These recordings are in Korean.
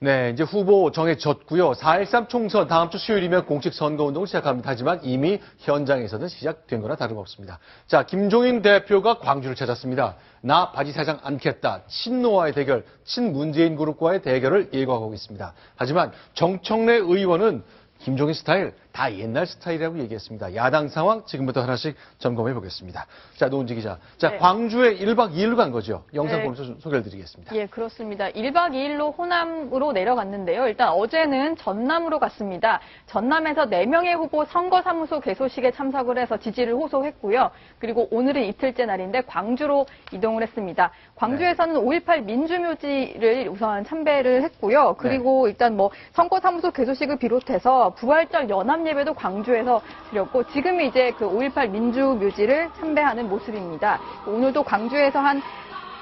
네, 이제 후보 정해졌고요. 4.13 총선 다음 주 수요일이면 공식 선거운동을 시작합니다. 하지만 이미 현장에서는 시작된 거나 다름없습니다. 자, 김종인 대표가 광주를 찾았습니다. 나 바지 사장 않겠다. 친노와의 대결, 친문재인 그룹과의 대결을 예고하고 있습니다. 하지만 정청래 의원은 김종인 스타일, 다 옛날 스타일이라고 얘기했습니다. 야당 상황 지금부터 하나씩 점검해 보겠습니다. 자, 노은지 기자. 자, 네. 광주에 1박 2일로 간 거죠. 영상 네. 보면서 좀 소개를 드리겠습니다. 예, 그렇습니다. 1박 2일로 호남으로 내려갔는데요. 일단 어제는 전남으로 갔습니다. 전남에서 4명의 후보 선거사무소 개소식에 참석을 해서 지지를 호소했고요. 그리고 오늘은 이틀째 날인데 광주로 이동을 했습니다. 광주에서는 5.18 민주묘지를 우선 참배를 했고요. 그리고 일단 뭐 선거사무소 개소식을 비롯해서 부활절 연합 예배도 광주에서 드렸고 지금이 이제 그 5.18 민주묘지를 참배하는 모습입니다. 오늘도 광주에서 한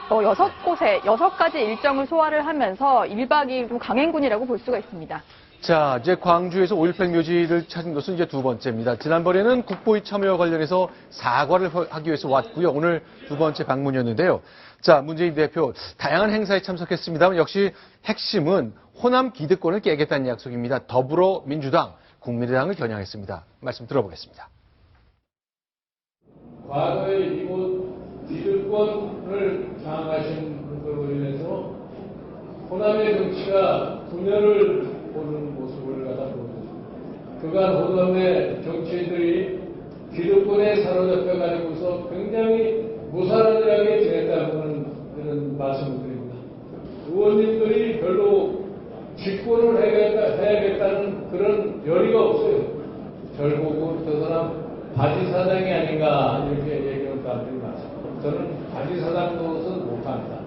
6곳에 6가지 일정을 소화를 하면서 1박 2일 좀 강행군이라고 볼 수가 있습니다. 자, 이제 광주에서 5.18 묘지를 찾은 것은 이제 두 번째입니다. 지난번에는 국보위 참여와 관련해서 사과를 하기 위해서 왔고요. 오늘 두 번째 방문이었는데요. 자, 문재인 대표 다양한 행사에 참석했습니다만 역시 핵심은 호남 기득권을 깨겠다는 약속입니다. 더불어민주당, 국민의당을 겨냥했습니다. 말씀 들어보겠습니다. 과거에 이곳 기득권을 장악하신 분들로 인해서 호남의 정치가 분열을 보는 모습을 갖다 보여줬습니다. 그간 호남의 정치인들이 기득권에 사로잡혀 가지고서 굉장히 무사란하게 지냈다는 그런 말씀을 드립니다. 의원님들이 별로 집권을 해야겠다는 그런 열의가 없어요. 결국은 그 사람 바지 사장이 아닌가 이렇게 얘기하는 사람들이 많습니다. 저는 바지 사장 노릇은 못합니다.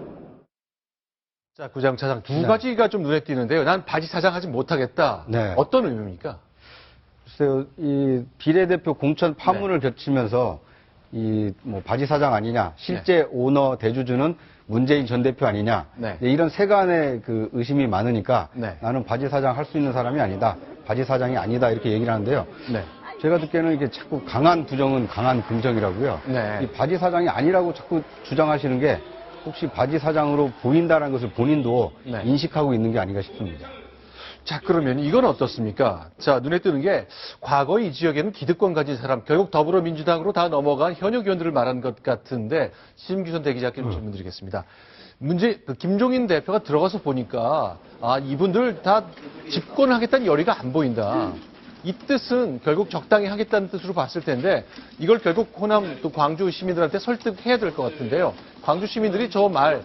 자, 구장차장 두 가지가 좀 눈에 띄는데요. 난 바지 사장 하지 못하겠다. 네. 어떤 의미입니까? 글쎄요, 이 비례대표 공천 파문을 겹치면서 이 뭐 바지 사장 아니냐, 실제 오너 대주주는 문재인 전 대표 아니냐, 네. 이런 세간의 그 의심이 많으니까 네. 나는 바지 사장 할 수 있는 사람이 아니다, 바지 사장이 아니다 이렇게 얘기를 하는데요. 네. 제가 듣기에는 이게 자꾸 강한 부정은 강한 긍정이라고요. 네. 이 바지 사장이 아니라고 자꾸 주장하시는 게 혹시 바지 사장으로 보인다는 것을 본인도 네. 인식하고 있는 게 아닌가 싶습니다. 자, 그러면 이건 어떻습니까? 자, 눈에 띄는 게 과거 이 지역에는 기득권 가진 사람, 결국 더불어민주당으로 다 넘어간 현역 의원들을 말한 것 같은데, 심규선 대기자께 좀 질문 드리겠습니다. 김종인 대표가 들어가서 보니까, 이분들 다 집권을 하겠다는 열의가 안 보인다. 이 뜻은 결국 적당히 하겠다는 뜻으로 봤을 텐데 이걸 결국 호남 또 광주 시민들한테 설득해야 될 것 같은데요. 광주 시민들이 저 말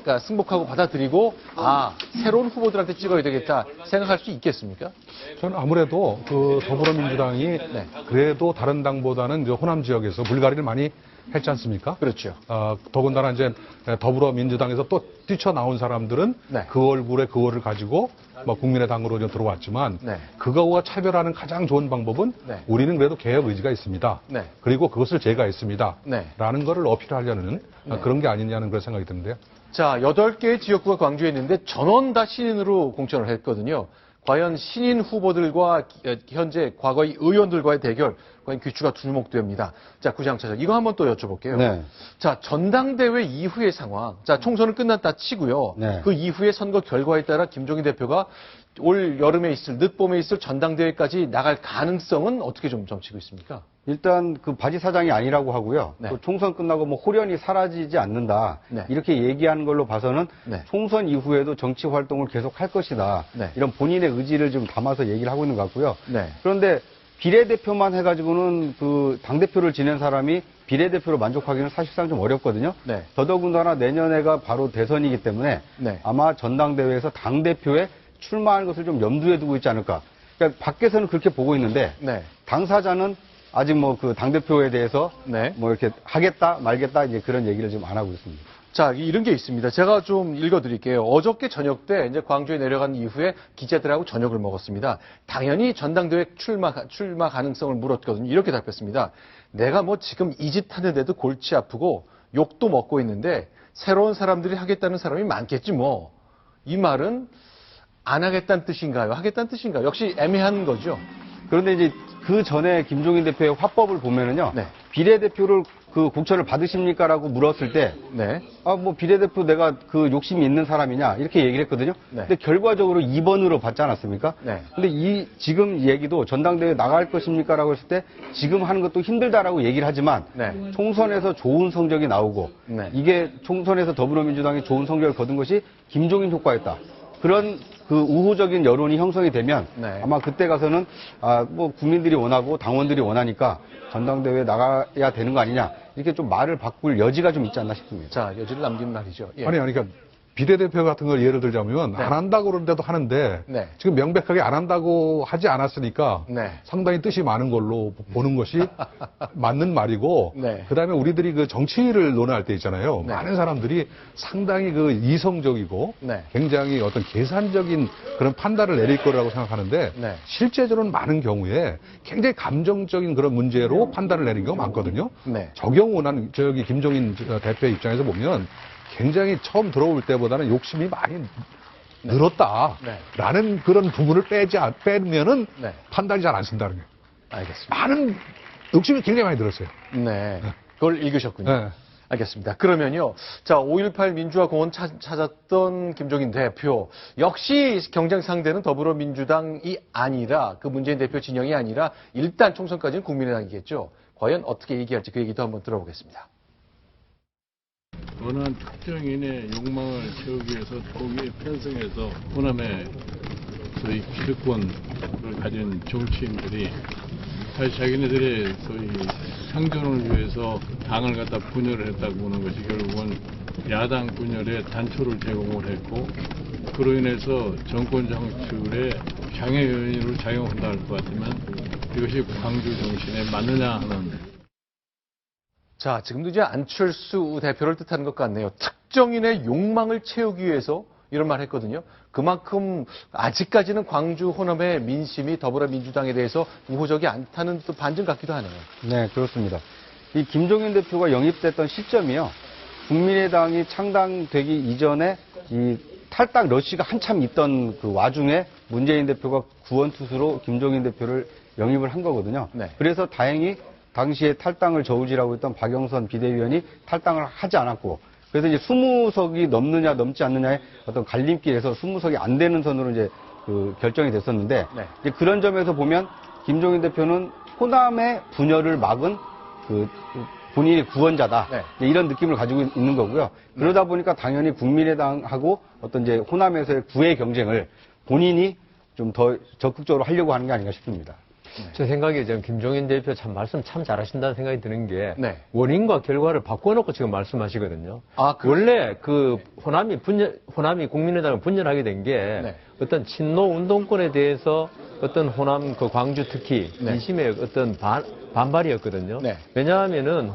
그러니까 승복하고 받아들이고 새로운 후보들한테 찍어야 되겠다 생각할 수 있겠습니까? 저는 아무래도 그 더불어민주당이 그래도 다른 당보다는 이제 호남 지역에서 물갈이를 많이 했지 않습니까? 그렇죠. 더군다나 이제 더불어민주당에서 또 뛰쳐나온 사람들은 그 얼굴에 그거를 가지고 뭐 국민의당으로 좀 들어왔지만 그거와 차별하는 가장 좋은 방법은 우리는 그래도 개혁 의지가 있습니다. 그리고 그것을 제거했습니다. 라는 거를 어필하려는 그런 게 아니냐는 그런 생각이 드는데요. 자, 8개의 지역구가 광주에 있는데 전원 다 신인으로 공천을 했거든요. 과연 신인 후보들과 현재 과거의 의원들과의 대결, 과연 귀추가 주목됩니다. 자, 구장차장 이거 한번 또 여쭤볼게요. 네. 자, 전당대회 이후의 상황. 자, 총선은 끝났다 치고요. 그 이후의 선거 결과에 따라 김종인 대표가 올 여름에 있을, 늦봄에 있을 전당대회까지 나갈 가능성은 어떻게 좀 점치고 있습니까? 일단 그 바지 사장이 아니라고 하고요. 또 총선 끝나고 뭐 호련이 사라지지 않는다. 이렇게 얘기하는 걸로 봐서는 총선 이후에도 정치 활동을 계속 할 것이다. 이런 본인의 의지를 좀 담아서 얘기를 하고 있는 것 같고요. 그런데 비례대표만 해가지고는 그 당대표를 지낸 사람이 비례대표로 만족하기는 사실상 좀 어렵거든요. 더더군다나 내년에가 바로 대선이기 때문에 아마 전당대회에서 당대표에 출마하는 것을 좀 염두에 두고 있지 않을까. 그러니까 밖에서는 그렇게 보고 있는데 당사자는 아직 뭐 그 당대표에 대해서 뭐 이렇게 하겠다 말겠다 이제 그런 얘기를 좀 안 하고 있습니다. 자, 이런 게 있습니다. 제가 좀 읽어드릴게요. 어저께 저녁 때 이제 광주에 내려간 이후에 기자들하고 저녁을 먹었습니다. 당연히 전당대회 출마 가능성을 물었거든요. 이렇게 답했습니다. 내가 뭐 지금 이 짓 하는데도 골치 아프고 욕도 먹고 있는데 새로운 사람들이 하겠다는 사람이 많겠지 뭐. 이 말은 안 하겠다는 뜻인가요? 하겠다는 뜻인가요? 역시 애매한 거죠. 그런데 이제 그 전에 김종인 대표의 화법을 보면은요. 비례대표를 그 공천을 받으십니까라고 물었을 때, 뭐 비례대표 내가 그 욕심이 있는 사람이냐 이렇게 얘기를 했거든요. 근데 결과적으로 2번으로 받지 않았습니까? 근데 지금 얘기도 전당대회 나갈 것입니까라고 했을 때 지금 하는 것도 힘들다라고 얘기를 하지만 총선에서 좋은 성적이 나오고 이게 총선에서 더불어민주당이 좋은 성적을 거둔 것이 김종인 효과였다. 그런 그 우호적인 여론이 형성이 되면 아마 그때 가서는 뭐 국민들이 원하고 당원들이 원하니까 전당대회에 나가야 되는 거 아니냐 이렇게 좀 말을 바꿀 여지가 좀 있지 않나 싶습니다. 자, 여지를 남긴 말이죠. 예. 아니, 그러니까 비례대표 같은 걸 예를 들자면 안 한다고 그러는데도 하는데 지금 명백하게 안 한다고 하지 않았으니까 상당히 뜻이 많은 걸로 보는 것이 맞는 말이고 그다음에 우리들이 그 정치를 논할 때 있잖아요. 많은 사람들이 상당히 그 이성적이고 굉장히 어떤 계산적인 그런 판단을 내릴 거라고 생각하는데 실제적으로는 많은 경우에 굉장히 감정적인 그런 문제로 판단을 내리는 경우가 많거든요. 저 경우는 저기 김종인 대표의 입장에서 보면 굉장히 처음 들어올 때보다는 욕심이 많이 늘었다라는 그런 부분을 빼면은 판단이 잘 안 쓴다는 거예요. 알겠습니다. 많은 욕심이 굉장히 많이 늘었어요. 그걸 읽으셨군요. 알겠습니다. 그러면요. 자, 5.18 민주화 공원 찾았던 김종인 대표. 역시 경쟁 상대는 더불어민주당이 아니라 그 문재인 대표 진영이 아니라 일단 총선까지는 국민의당이겠죠. 과연 어떻게 얘기할지 그 얘기도 한번 들어보겠습니다. 어느 한 특정인의 욕망을 채우기 위해서 거기에 편성해서 호남의 소위 기득권을 가진 정치인들이 사실 자기네들의 소위 상존을 위해서 당을 갖다 분열을 했다고 보는 것이 결국은 야당 분열에 단초를 제공을 했고 그로 인해서 정권 창출에 장애 요인으로 작용한다 할 것 같지만 이것이 광주 정신에 맞느냐 하는. 자, 지금도 이제 안철수 대표를 뜻하는 것 같네요. 특정인의 욕망을 채우기 위해서 이런 말 했거든요. 그만큼 아직까지는 광주 호남의 민심이 더불어민주당에 대해서 우호적이 않다는 또 반증 같기도 하네요. 네, 그렇습니다. 이 김종인 대표가 영입됐던 시점이요. 국민의당이 창당되기 이전에 이 탈당 러시가 한참 있던 그 와중에 문재인 대표가 구원투수로 김종인 대표를 영입을 한 거거든요. 그래서 다행히 당시에 탈당을 저울질하고 있던 박영선 비대위원이 탈당을 하지 않았고, 그래서 이제 20석이 넘느냐 넘지 않느냐의 어떤 갈림길에서 20석이 안 되는 선으로 이제 그 결정이 됐었는데, 이제 그런 점에서 보면 김종인 대표는 호남의 분열을 막은 그 본인이 구원자다. 이런 느낌을 가지고 있는 거고요. 그러다 보니까 당연히 국민의당하고 어떤 이제 호남에서의 구애 경쟁을 본인이 좀 더 적극적으로 하려고 하는 게 아닌가 싶습니다. 제 생각에 지금 김종인 대표 참 말씀 참 잘하신다는 생각이 드는 게 원인과 결과를 바꿔놓고 지금 말씀하시거든요. 원래 그 호남이 국민의당을 분열하게 된 게 어떤 친노 운동권에 대해서 어떤 호남 그 광주 특히 민심의 어떤 반발이었거든요. 왜냐하면은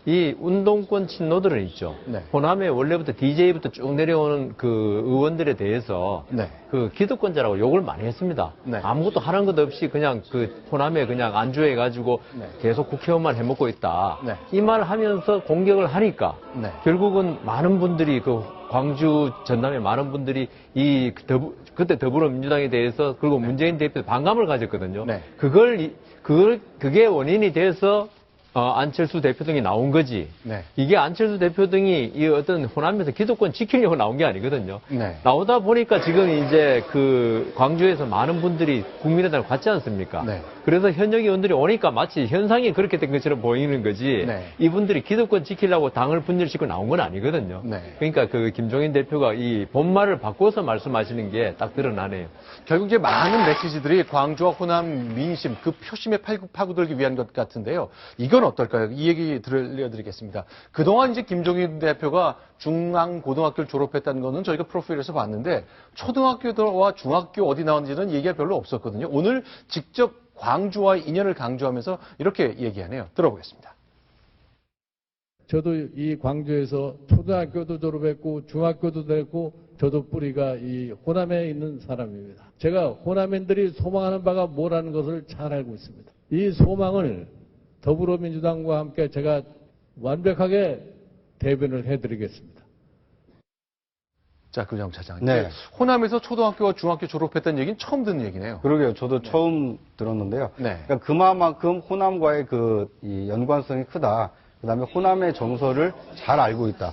이 운동권 친노들은 있죠. 호남에 원래부터 DJ부터 쭉 내려오는 그 의원들에 대해서 그 기득권자라고 욕을 많이 했습니다. 아무것도 하는 것 없이 그냥 그 호남에 그냥 안주해가지고 계속 국회의원만 해먹고 있다. 이 말을 하면서 공격을 하니까 결국은 많은 분들이 그 광주 전남의 많은 분들이 그때 더불어민주당에 대해서 그리고 문재인 대표 반감을 가졌거든요. 그게 원인이 돼서 안철수 대표 등이 나온 거지. 이게 안철수 대표 등이 이 어떤 호남에서 기득권 지키려고 나온 게 아니거든요. 나오다 보니까 지금 이제 그 광주에서 많은 분들이 국민의당을 갖지 않습니까? 그래서 현역 의원들이 오니까 마치 현상이 그렇게 된 것처럼 보이는 거지. 이분들이 기득권 지키려고 당을 분열시키고 나온 건 아니거든요. 그러니까 그 김종인 대표가 이 본말을 바꿔서 말씀하시는 게 딱 드러나네요. 결국 이제 많은 메시지들이 광주와 호남 민심 그 표심에 파고들기 위한 것 같은데요. 이건 어떨까요? 이 얘기 들려드리겠습니다. 그동안 이제 김종인 대표가 중앙고등학교를 졸업했다는 거는 저희가 프로필에서 봤는데 초등학교와 중학교 어디 나왔는지는 얘기가 별로 없었거든요. 오늘 직접 광주와 인연을 강조하면서 이렇게 얘기하네요. 들어보겠습니다. 저도 이 광주에서 초등학교도 졸업했고 중학교도 됐고 저도 뿌리가 이 호남에 있는 사람입니다. 제가 호남인들이 소망하는 바가 뭐라는 것을 잘 알고 있습니다. 이 소망을 더불어민주당과 함께 제가 완벽하게 대변을 해드리겠습니다. 자, 그럼 차장. 호남에서 초등학교와 중학교 졸업했다는 얘기는 처음 듣는 얘기네요. 그러게요. 저도 처음 들었는데요. 그러니까 그만큼 호남과의 이 연관성이 크다. 그다음에 호남의 정서를 잘 알고 있다.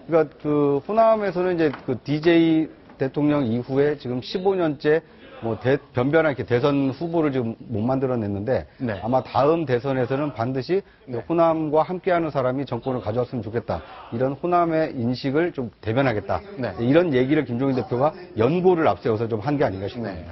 그러니까 그 호남에서는 이제 그 DJ 대통령 이후에 지금 15년째 뭐 변변한 이렇게 대선 후보를 지금 못 만들어냈는데 네. 아마 다음 대선에서는 반드시 네. 호남과 함께하는 사람이 정권을 가져왔으면 좋겠다. 이런 호남의 인식을 좀 대변하겠다. 네. 이런 얘기를 김종인 대표가 연보를 앞세워서 좀 한 게 아닌가 싶습니다. 네.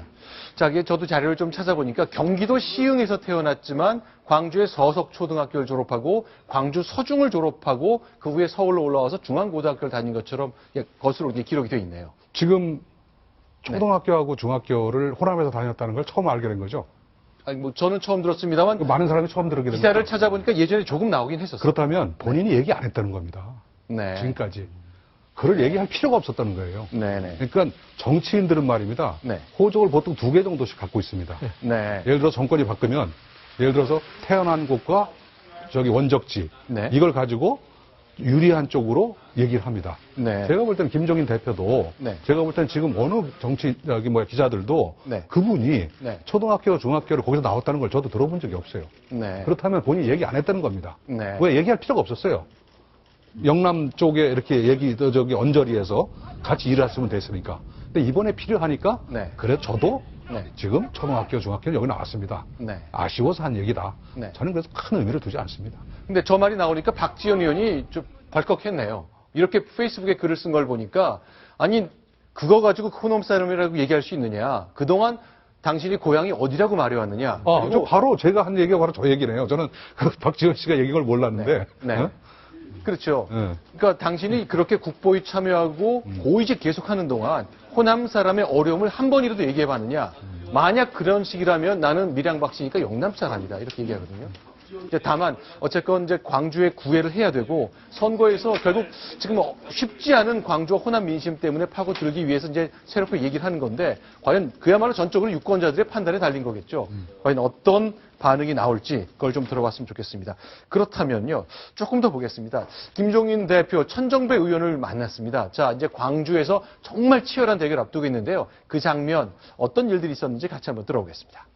자, 이게 저도 자료를 좀 찾아보니까 경기도 시흥에서 태어났지만 광주의 서석초등학교를 졸업하고 광주 서중을 졸업하고 그 후에 서울로 올라와서 중앙고등학교를 다닌 것처럼 거스로 기록이 되어 있네요. 지금 초등학교하고 중학교를 호남에서 다녔다는 걸 처음 알게 된 거죠? 아니, 뭐, 저는 처음 들었습니다만. 많은 사람이 처음 들었게 됩니다. 기사를 찾아보니까 예전에 조금 나오긴 했었어요. 그렇다면 본인이 얘기 안 했다는 겁니다. 네. 지금까지. 그걸 얘기할 필요가 없었다는 거예요. 네네. 그러니까 정치인들은 말입니다. 네. 호적을 보통 2개 정도씩 갖고 있습니다. 네. 예를 들어 정권이 바뀌면, 예를 들어서 태어난 곳과 저기 원적지. 네. 이걸 가지고 유리한 쪽으로 얘기를 합니다. 네. 제가 볼 때는 김종인 대표도 네. 제가 볼 때는 지금 어느 기자들도 네. 그분이 네. 초등학교, 중학교를 거기서 나왔다는 걸 저도 들어본 적이 없어요. 네. 그렇다면 본인이 얘기 안 했다는 겁니다. 네. 왜 얘기할 필요가 없었어요. 영남 쪽에 이렇게 언저리에서 같이 일했으면 됐으니까. 근데 이번에 필요하니까 네. 그래 저도 네. 지금 초등학교, 중학교는 여기 나왔습니다. 네. 아쉬워서 한 얘기다. 네. 저는 그래서 큰 의미를 두지 않습니다. 근데 저 말이 나오니까 박지원 의원이 좀 벌컥했네요. 이렇게 페이스북에 글을 쓴 걸 보니까 아니 그거 가지고 호남 사람이라고 얘기할 수 있느냐. 그동안 당신이 고향이 어디라고 말해왔느냐. 저 바로 제가 한 얘기가 바로 저 얘기네요. 저는 박지원 씨가 얘기한 걸 몰랐는데. 네. 네. 그렇죠. 그러니까 당신이 그렇게 국보에 참여하고 고위직 계속하는 동안 호남 사람의 어려움을 한 번이라도 얘기해봤느냐. 만약 그런 식이라면 나는 밀양박씨니까 영남 사람이다. 이렇게 얘기하거든요. 다만 어쨌건 이제 광주에 구애를 해야 되고 선거에서 결국 지금 쉽지 않은 광주와 호남 민심 때문에 파고들기 위해서 이제 새롭게 얘기를 하는 건데 과연 그야말로 전적으로 유권자들의 판단에 달린 거겠죠. 과연 어떤 반응이 나올지 그걸 좀 들어봤으면 좋겠습니다. 그렇다면요. 조금 더 보겠습니다. 김종인 대표, 천정배 의원을 만났습니다. 자, 이제 광주에서 정말 치열한 대결 앞두고 있는데요. 그 장면 어떤 일들이 있었는지 같이 한번 들어보겠습니다.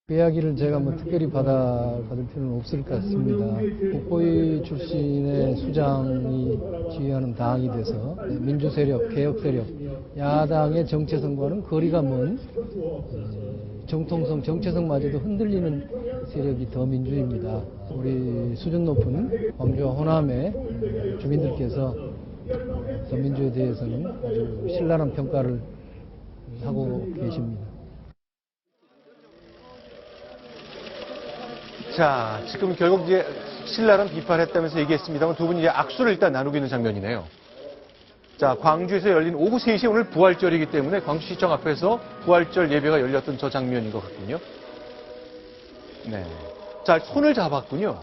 그 이야기를 제가 뭐 특별히 받을 필요는 없을 것 같습니다. 국보위 출신의 수장이 지휘하는 당이 돼서 민주 세력, 개혁 세력, 야당의 정체성과는 거리가 먼 정통성, 정체성마저도 흔들리는 세력이 더 민주입니다. 우리 수준 높은 광주와 호남의 주민들께서 더 민주에 대해서는 아주 신랄한 평가를 하고 계십니다. 자, 지금 결국 이제 신랄한 비판을 했다면서 얘기했습니다만 두 분이 이제 악수를 일단 나누고 있는 장면이네요. 자, 광주에서 열린 오후 3시 오늘 부활절이기 때문에 광주시청 앞에서 부활절 예배가 열렸던 저 장면인 것 같군요. 네. 자, 손을 잡았군요.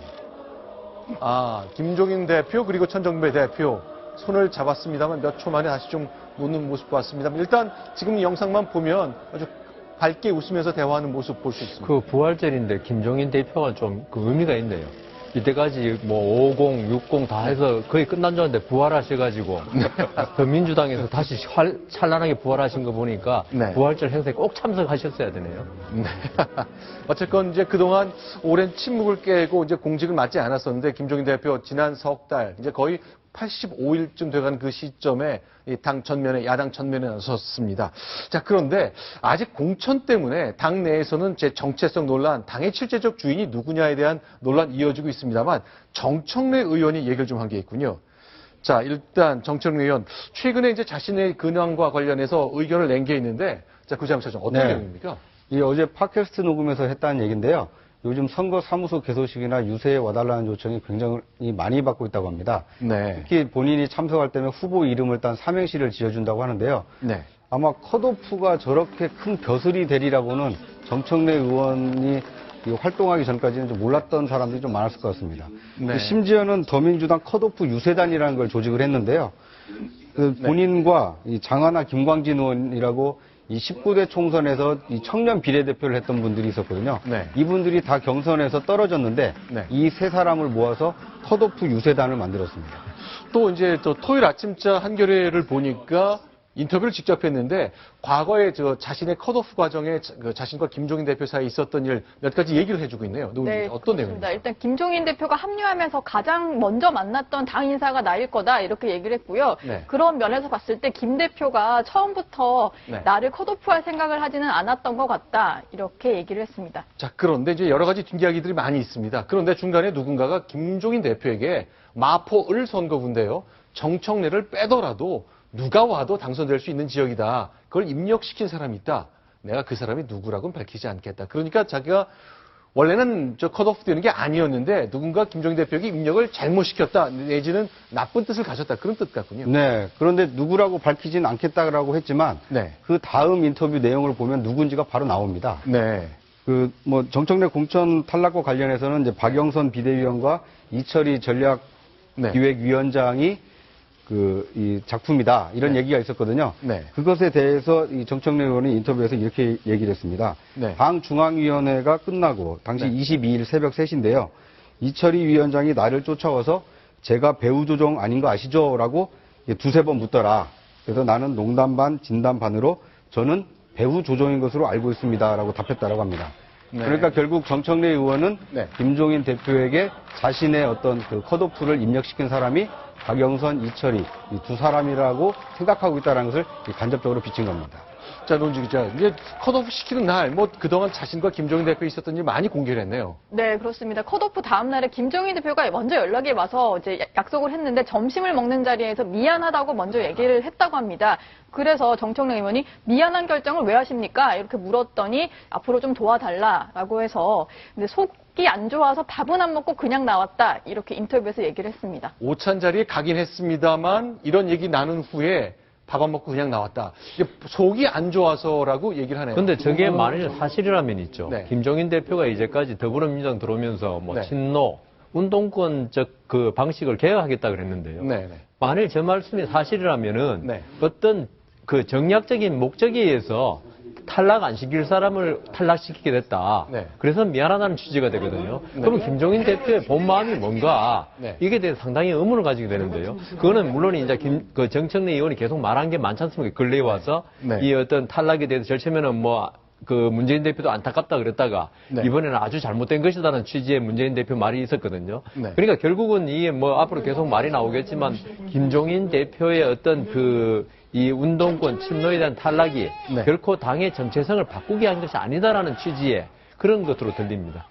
김종인 대표 그리고 천정배 대표 손을 잡았습니다만 몇 초 만에 다시 좀 놓는 모습 봤습니다. 일단 지금 이 영상만 보면 아주 밝게 웃으면서 대화하는 모습 볼 수 있습니다. 그 부활절인데 김종인 대표가 좀 그 의미가 있네요. 이때까지 뭐 50, 60 다 해서 거의 끝난 줄 알았는데 부활하셔가지고 그 민주당에서 다시 찬란하게 부활하신 거 보니까 네. 부활절 행사에 꼭 참석하셨어야 되네요. 네. 어쨌건 이제 그동안 오랜 침묵을 깨고 이제 공직을 맡지 않았었는데 김종인 대표 지난 석 달 이제 거의 85일쯤 돼가는 그 시점에 당 전면에 야당 전면에 나섰습니다. 자, 그런데 아직 공천 때문에 당 내에서는 제 정체성 논란, 당의 실제적 주인이 누구냐에 대한 논란이 이어지고 있습니다만 정청래 의원이 얘기를 좀 한 게 있군요. 자, 일단 정청래 의원 최근에 이제 자신의 근황과 관련해서 의견을 낸 게 있는데 자, 그 장면 어떤 내용입니까? 이 어제 팟캐스트 녹음에서 했다는 얘기인데요. 요즘 선거 사무소 개소식이나 유세에 와달라는 요청이 굉장히 많이 받고 있다고 합니다. 네. 특히 본인이 참석할 때면 후보 이름을 딴 삼행시를 지어준다고 하는데요. 네. 아마 컷오프가 저렇게 큰 벼슬이 되리라고는 정청래 의원이 활동하기 전까지는 좀 몰랐던 사람들이 좀 많았을 것 같습니다. 네. 심지어는 더민주당 컷오프 유세단이라는 걸 조직을 했는데요. 본인과 이 장하나 김광진 의원이라고 이 19대 총선에서 이 청년 비례대표를 했던 분들이 있었거든요. 네. 이분들이 다 경선에서 떨어졌는데 네. 이 세 사람을 모아서 컷오프 유세단을 만들었습니다. 또 이제 또 토요일 아침자 한겨레를 보니까 인터뷰를 직접 했는데 과거에 자신의 컷오프 과정에 자신과 김종인 대표 사이에 있었던 일 몇 가지 얘기를 해주고 있네요. 누군지 어떤 내용입니까? 일단 김종인 대표가 합류하면서 가장 먼저 만났던 당 인사가 나일 거다 이렇게 얘기를 했고요. 그런 면에서 봤을 때 김 대표가 처음부터 나를 컷오프할 생각을 하지는 않았던 것 같다 이렇게 얘기를 했습니다. 자, 그런데 이제 여러 가지 뒷이야기들이 많이 있습니다. 그런데 중간에 누군가가 김종인 대표에게 마포을 선거구인데요. 정청래를 빼더라도 누가 와도 당선될 수 있는 지역이다. 그걸 입력시킨 사람이 있다. 내가 그 사람이 누구라고는 밝히지 않겠다. 그러니까 자기가 원래는 컷오프 되는 게 아니었는데 누군가 김종인 대표에게 입력을 잘못시켰다. 내지는 나쁜 뜻을 가졌다. 그런 뜻 같군요. 네. 그런데 누구라고 밝히진 않겠다라고 했지만 그 다음 인터뷰 내용을 보면 누군지가 바로 나옵니다. 네. 정청래 공천 탈락과 관련해서는 이제 박영선 비대위원과 이철희 전략기획위원장이 이 작품이다. 이런 얘기가 있었거든요. 그것에 대해서 이 정청래 의원이 인터뷰에서 이렇게 얘기를 했습니다. 당 중앙위원회가 끝나고 당시 22일 새벽 3시인데요. 이철희 위원장이 나를 쫓아와서 제가 배후 조종 아닌 거 아시죠? 라고 두세 번 묻더라. 그래서 나는 농담 반 진담 반으로 저는 배후 조종인 것으로 알고 있습니다. 라고 답했다라고 합니다. 그러니까 결국 정청래 의원은 김종인 대표에게 자신의 어떤 그 컷오프를 입력시킨 사람이 박영선, 이철희 이 두 사람이라고 생각하고 있다는 것을 간접적으로 비친 겁니다. 자, 노은지 기자, 이제 컷오프 시키는 날, 그동안 자신과 김종인 대표에 있었던 일 많이 공개를 했네요. 네, 그렇습니다. 컷오프 다음 날에 김종인 대표가 먼저 연락이 와서 이제 약속을 했는데 점심을 먹는 자리에서 미안하다고 먼저 얘기를 했다고 합니다. 그래서 정청래 의원이 미안한 결정을 왜 하십니까? 이렇게 물었더니 앞으로 좀 도와달라라고 해서 근데 속이 안 좋아서 밥은 안 먹고 그냥 나왔다. 이렇게 인터뷰에서 얘기를 했습니다. 오찬 자리에 가긴 했습니다만 이런 얘기 나눈 후에 밥 안 먹고 그냥 나왔다. 이게 속이 안 좋아서라고 얘기를 하네요. 근데 저게 만일 사실이라면 있죠. 김종인 대표가 이제까지 더불어민주당 들어오면서 친노, 운동권적 그 방식을 개혁하겠다 그랬는데요. 만일 저 말씀이 사실이라면은 어떤 그 정략적인 목적에 의해서 탈락 안 시킬 사람을 탈락시키게 됐다. 그래서 미안하다는 취지가 되거든요. 그러면 김종인 대표의 본 마음이 뭔가 이게 대해서 상당히 의문을 가지게 되는데요. 그거는 물론 이제 그 정청래 의원이 계속 말한 게 많지 않습니까? 근래에 와서 이 어떤 탈락에 대해서 절차면은 그 문재인 대표도 안타깝다 그랬다가 이번에는 아주 잘못된 것이다라는 취지의 문재인 대표 말이 있었거든요. 그러니까 결국은 이게 앞으로 계속 말이 나오겠지만 김종인 대표의 어떤 이 운동권 친노에 대한 탈락이 결코 당의 정체성을 바꾸게 한 것이 아니다라는 취지의 그런 것으로 들립니다.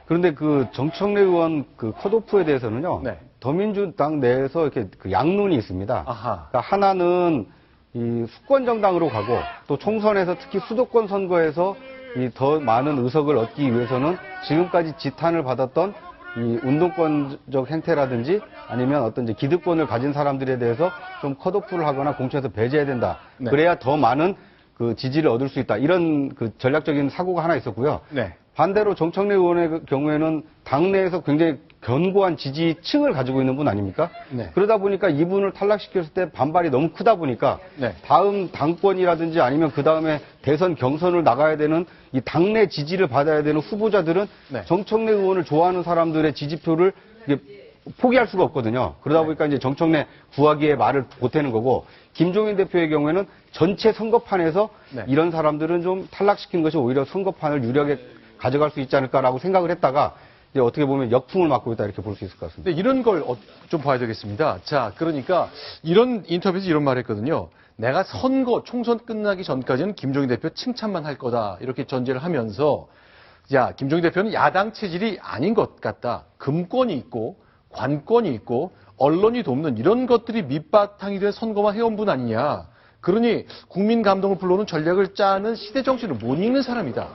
그런데 그 정청래 의원 그 컷오프에 대해서는요. 더민주당 내에서 이렇게 그 양론이 있습니다. 그러니까 하나는 이 수권 정당으로 가고 또 총선에서 특히 수도권 선거에서 이 더 많은 의석을 얻기 위해서는 지금까지 지탄을 받았던 이 운동권적 행태라든지 아니면 어떤 이제 기득권을 가진 사람들에 대해서 좀 컷오프를 하거나 공천에서 배제해야 된다. 그래야 더 많은 그 지지를 얻을 수 있다. 이런 그 전략적인 사고가 하나 있었고요. 반대로 정청래 의원의 경우에는 당내에서 굉장히 견고한 지지층을 가지고 있는 분 아닙니까? 그러다 보니까 이분을 탈락시켰을 때 반발이 너무 크다 보니까 다음 당권이라든지 아니면 그 다음에 대선 경선을 나가야 되는 이 당내 지지를 받아야 되는 후보자들은 정청래 의원을 좋아하는 사람들의 지지표를 포기할 수가 없거든요. 그러다 보니까 이제 정청래 구하기에 말을 보태는 거고 김종인 대표의 경우에는 전체 선거판에서 이런 사람들은 좀 탈락시킨 것이 오히려 선거판을 유리하게 가져갈 수 있지 않을까라고 생각을 했다가 이제 어떻게 보면 역풍을 맞고 있다 이렇게 볼 수 있을 것 같습니다. 네, 이런 걸 좀 봐야 되겠습니다. 자, 그러니까 이런 인터뷰에서 이런 말 했거든요. 내가 총선 끝나기 전까지는 김종인 대표 칭찬만 할 거다. 이렇게 전제를 하면서 김종인 대표는 야당 체질이 아닌 것 같다. 금권이 있고 관권이 있고 언론이 돕는 이런 것들이 밑바탕이 된 선거만 해온 분 아니냐. 그러니 국민 감동을 불러오는 전략을 짜는 시대 정신을 못 읽는 사람이다.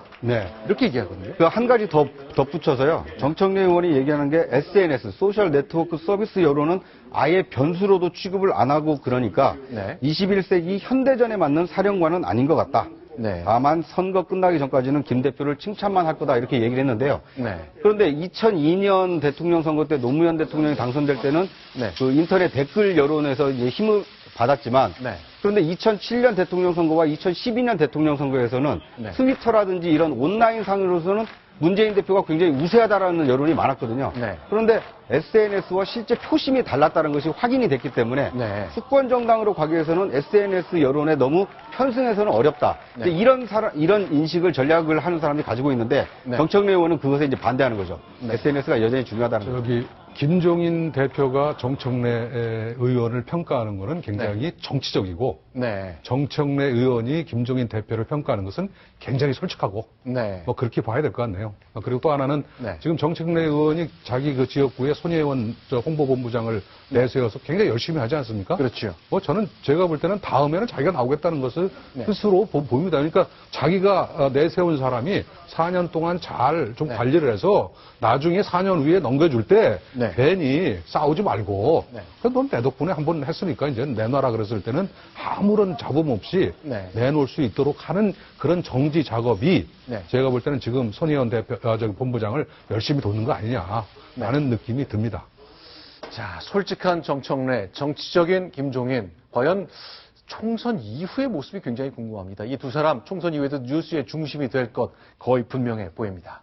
이렇게 얘기하거든요. 그 한 가지 더 덧붙여서요. 정청래 의원이 얘기하는 게 SNS, 소셜 네트워크 서비스 여론은 아예 변수로도 취급을 안 하고 그러니까 21세기 현대전에 맞는 사령관은 아닌 것 같다. 다만 선거 끝나기 전까지는 김 대표를 칭찬만 할 거다 이렇게 얘기를 했는데요. 그런데 2002년 대통령 선거 때 노무현 대통령이 당선될 때는 그 인터넷 댓글 여론에서 이제 힘을 받았지만 그런데 2007년 대통령 선거와 2012년 대통령 선거에서는 트위터라든지 이런 온라인 상으로서는 문재인 대표가 굉장히 우세하다라는 여론이 많았거든요. 네. 그런데 SNS와 실제 표심이 달랐다는 것이 확인이 됐기 때문에 네. 수권 정당으로 가기 위해서는 SNS 여론에 너무 편승해서는 어렵다. 네. 이런 인식을 전략을 하는 사람이 가지고 있는데 네. 정청래 의원은 그것에 이제 반대하는 거죠. 네. SNS가 여전히 중요하다는 거죠. 저기 김종인 대표가 정청래 의원을 평가하는 것은 굉장히 정치적이고 네. 정청래 의원이 김종인 대표를 평가하는 것은 굉장히 솔직하고 네. 뭐 그렇게 봐야 될 것 같네요. 그리고 또 하나는 네. 지금 정청래 의원이 자기 그 지역구에 손혜원 홍보본부장을 내세워서 굉장히 열심히 하지 않습니까? 그렇죠. 저는 제가 볼 때는 다음에는 자기가 나오겠다는 것을 네. 스스로 보입니다. 그러니까 자기가 내세운 사람이 4년 동안 잘 좀 네. 관리를 해서 나중에 4년 후에 넘겨줄 때 네. 괜히 싸우지 말고 네. 넌 내 덕분에 한 번 했으니까 이제 내놔라 그랬을 때는 아무런 잡음 없이 네. 내놓을 수 있도록 하는 그런 정지 작업이 네. 제가 볼 때는 지금 손혜원 본부장을 열심히 돕는 거 아니냐라는 네. 느낌이 듭니다. 자, 솔직한 정청래, 정치적인 김종인. 과연 총선 이후의 모습이 굉장히 궁금합니다. 이 두 사람 총선 이후에도 뉴스의 중심이 될 것 거의 분명해 보입니다.